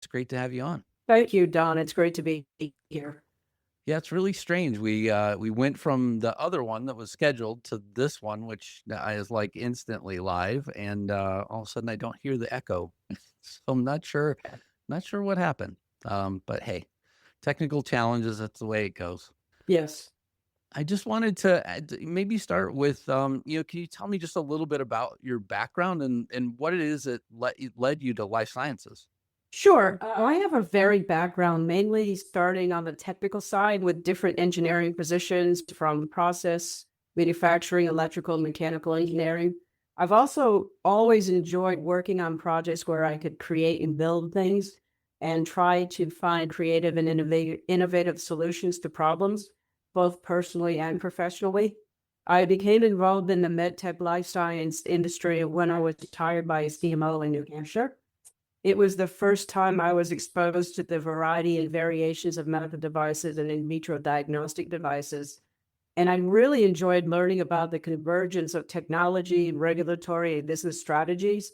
It's great to have you on. Thank you, Don. It's great to be here. Yeah, it's really strange. We went from the other one that was scheduled to this one, which is like instantly live, and all of a sudden I don't hear the echo. So I'm not sure what happened. But hey, technical challenges, that's the way it goes. Yes. I just wanted to maybe start with, can you tell me just a little bit about your background and what it is that led you to life sciences? Sure. I have a varied background, mainly starting on the technical side with different engineering positions from process, manufacturing, electrical, mechanical engineering. I've also always enjoyed working on projects where I could create and build things and try to find creative and innovative solutions to problems, both personally and professionally. I became involved in the medtech life science industry when I was hired by a CMO in New Hampshire. It was the first time I was exposed to the variety and variations of medical devices and in vitro diagnostic devices. And I really enjoyed learning about the convergence of technology, regulatory, and business strategies.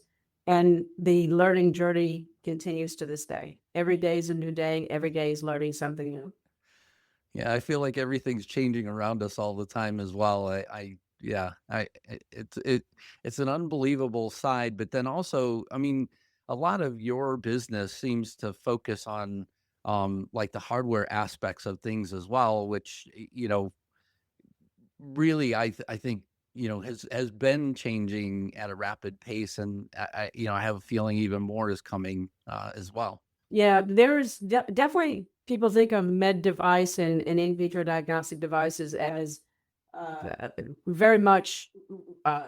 And the learning journey continues to this day. Every day is a new day. Every day is learning something new. Yeah, I feel like everything's changing around us all the time as well. Yeah, it's an unbelievable side, but then also, I mean, a lot of your business seems to focus on like the hardware aspects of things as well, which really I think has been changing at a rapid pace, and I have a feeling even more is coming as well. Yeah, there's definitely people think of med device and in vitro diagnostic devices as very much uh,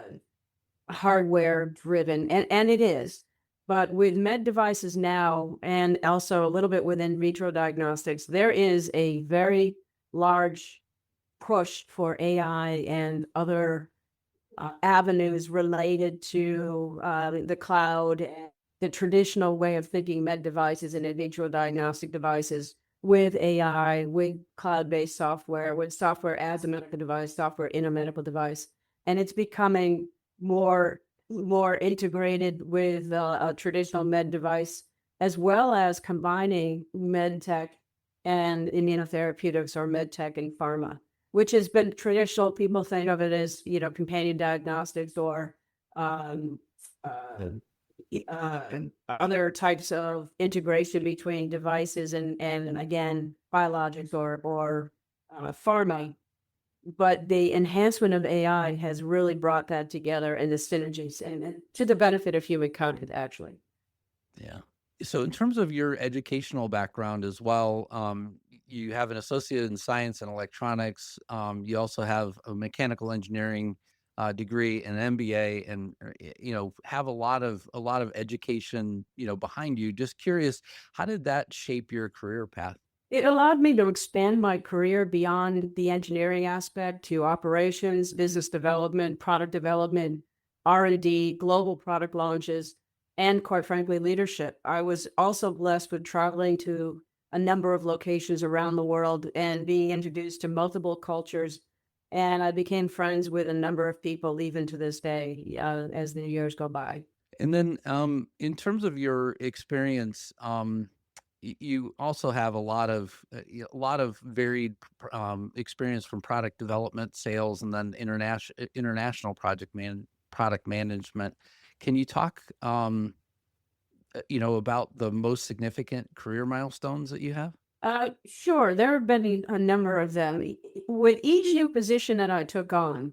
hardware driven, and it is. But with med devices now, and also a little bit within vitro diagnostics, there is a very large push for AI and other avenues related to the cloud and the traditional way of thinking med devices and in vitro diagnostic devices with AI, with cloud-based software, with software as a medical device, software in a medical device, and it's becoming more integrated with a traditional med device, as well as combining med tech and immunotherapeutics or med tech and pharma, which has been traditional. People think of it as, companion diagnostics or um, uh, other types of integration between devices and again, biologics or pharma. But the enhancement of AI has really brought that together and the synergies and to the benefit of human content, actually. Yeah. So in terms of your educational background as well, you have an associate in science and electronics. You also have a mechanical engineering degree, an MBA, and have a lot of education behind you. Just curious, how did that shape your career path? It allowed me to expand my career beyond the engineering aspect to operations, business development, R&D, global product launches, and quite frankly, leadership. I was also blessed with traveling to a number of locations around the world and being introduced to multiple cultures. And I became friends with a number of people even to this day as the years go by. And then, in terms of your experience, you also have a lot of varied experience from product development, sales, and then international product management. Can you talk, about the most significant career milestones that you have? Sure, there have been a number of them. With each new position that I took on,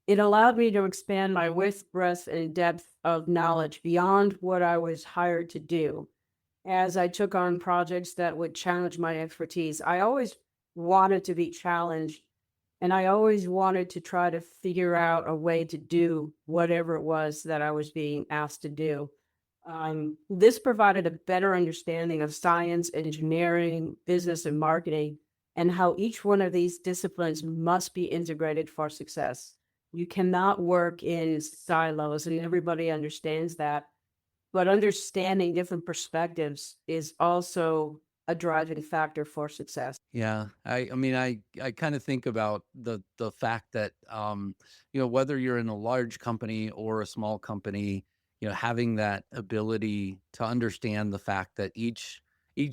it allowed me to expand my width, breadth, and depth of knowledge beyond what I was hired to do. As I took on projects that would challenge my expertise, I always wanted to be challenged, and I always wanted to try to figure out a way to do whatever it was that I was being asked to do. This provided a better understanding of science, engineering, business, and marketing, and how each one of these disciplines must be integrated for success. You cannot work in silos, and everybody understands that. But understanding different perspectives is also a driving factor for success. Yeah, I mean, I kind of think about the fact that whether you're in a large company or a small company, having that ability to understand the fact that each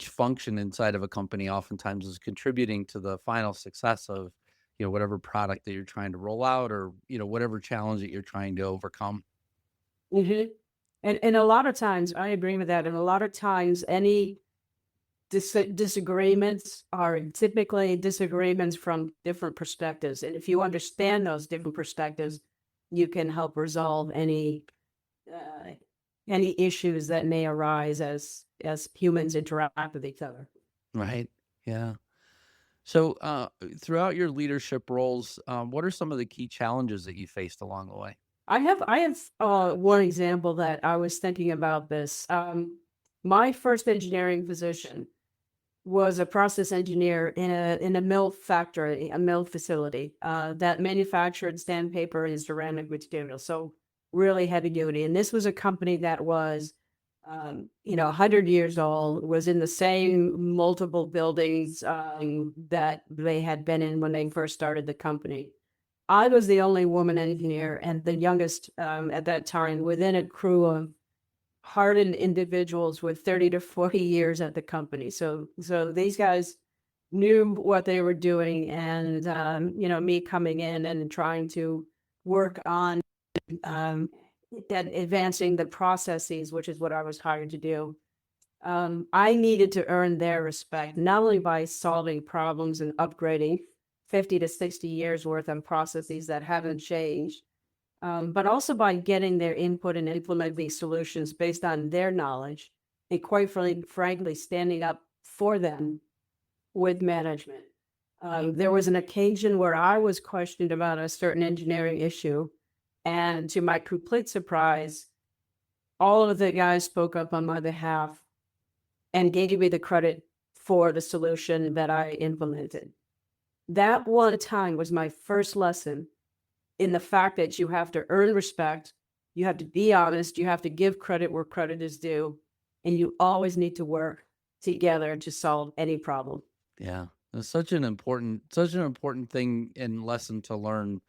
function inside of a company oftentimes is contributing to the final success of, whatever product that you're trying to roll out, or, whatever challenge that you're trying to overcome. Hmm. And a lot of times, I agree with that. And a lot of times, any disagreements are typically disagreements from different perspectives. And if you understand those different perspectives, you can help resolve uh, any issues that may arise as humans interact with each other. Right. Yeah. So, throughout your leadership roles, what are some of the key challenges that you faced along the way? I have one example that I was thinking about this. My first engineering position was a process engineer in a mill factory, a mill facility that manufactured sandpaper and ceramic materials. So really heavy duty. And this was a company that was, 100 years old, was in the same multiple buildings that they had been in when they first started the company. I was the only woman engineer and the youngest at that time within a crew of hardened individuals with 30 to 40 years at the company. So these guys knew what they were doing, and me coming in and trying to work on um, that advancing the processes, which is what I was hired to do. I needed to earn their respect, not only by solving problems and upgrading 50 to 60 years worth of processes that haven't changed, but also by getting their input and implementing solutions based on their knowledge, and quite frankly, standing up for them with management. There was an occasion where I was questioned about a certain engineering issue, and to my complete surprise, all of the guys spoke up on my behalf and gave me the credit for the solution that I implemented. That one time was my first lesson in the fact that you have to earn respect, you have to be honest, you have to give credit where credit is due, and you always need to work together to solve any problem. Yeah, it's such an important thing and lesson to learn,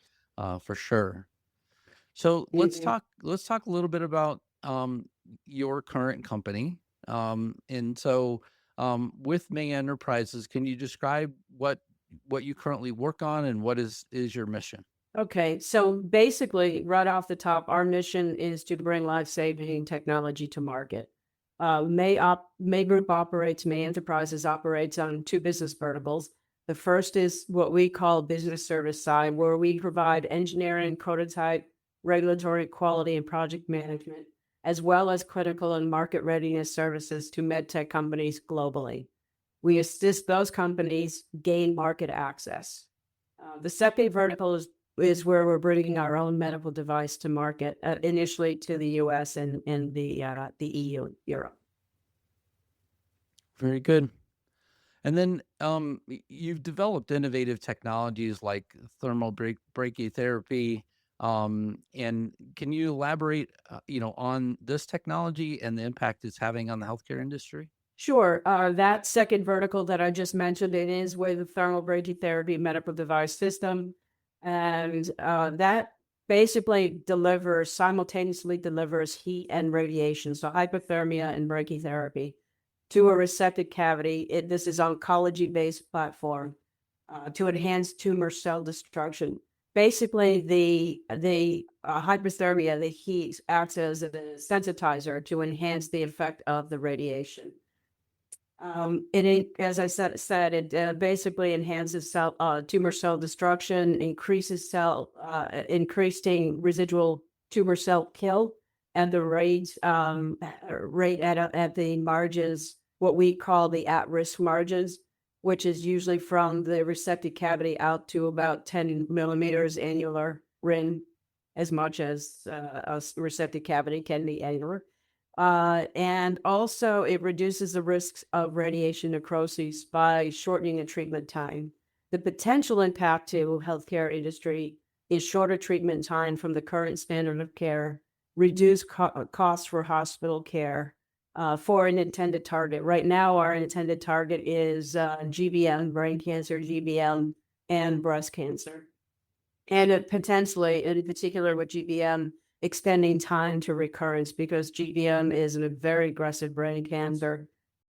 for sure. So Mhm. let's talk a little bit about your current company. And so, with May Enterprises, can you describe what you currently work on, and what is your mission? Okay, so basically, right off the top, our mission is to bring life-saving technology to market. May Group operates, May Enterprises operates on two business verticals. The first is what we call business service side, where we provide engineering, prototype, regulatory quality, and project management, as well as critical and market readiness services to medtech companies globally. We assist those companies gain market access. The second vertical is where we're bringing our own medical device to market, initially to the U.S. and the EU, Europe. Very good. And then, you've developed innovative technologies like thermal brachytherapy. And can you elaborate, on this technology and the impact it's having on the healthcare industry? Sure. That second vertical that I just mentioned, it is with the thermal brachytherapy medical device system. And that basically simultaneously delivers heat and radiation, so hypothermia and brachytherapy, to a resected cavity. This is oncology-based platform to enhance tumor cell destruction. Basically, the hypothermia, the heat, acts as a sensitizer to enhance the effect of the radiation. As I said, it basically enhances tumor cell destruction, increasing residual tumor cell kill, and the rate at the margins, what we call the at-risk margins, which is usually from the resected cavity out to about 10 millimeters annular rim, as much as a resected cavity can be annular. And also, it reduces the risks of radiation necrosis by shortening the treatment time. The potential impact to healthcare industry is shorter treatment time from the current standard of care, reduced costs for hospital care for an intended target. Right now, our intended target is GBM, brain cancer, GBM, and breast cancer. And potentially, in particular with GBM, extending time to recurrence because GBM is a very aggressive brain cancer.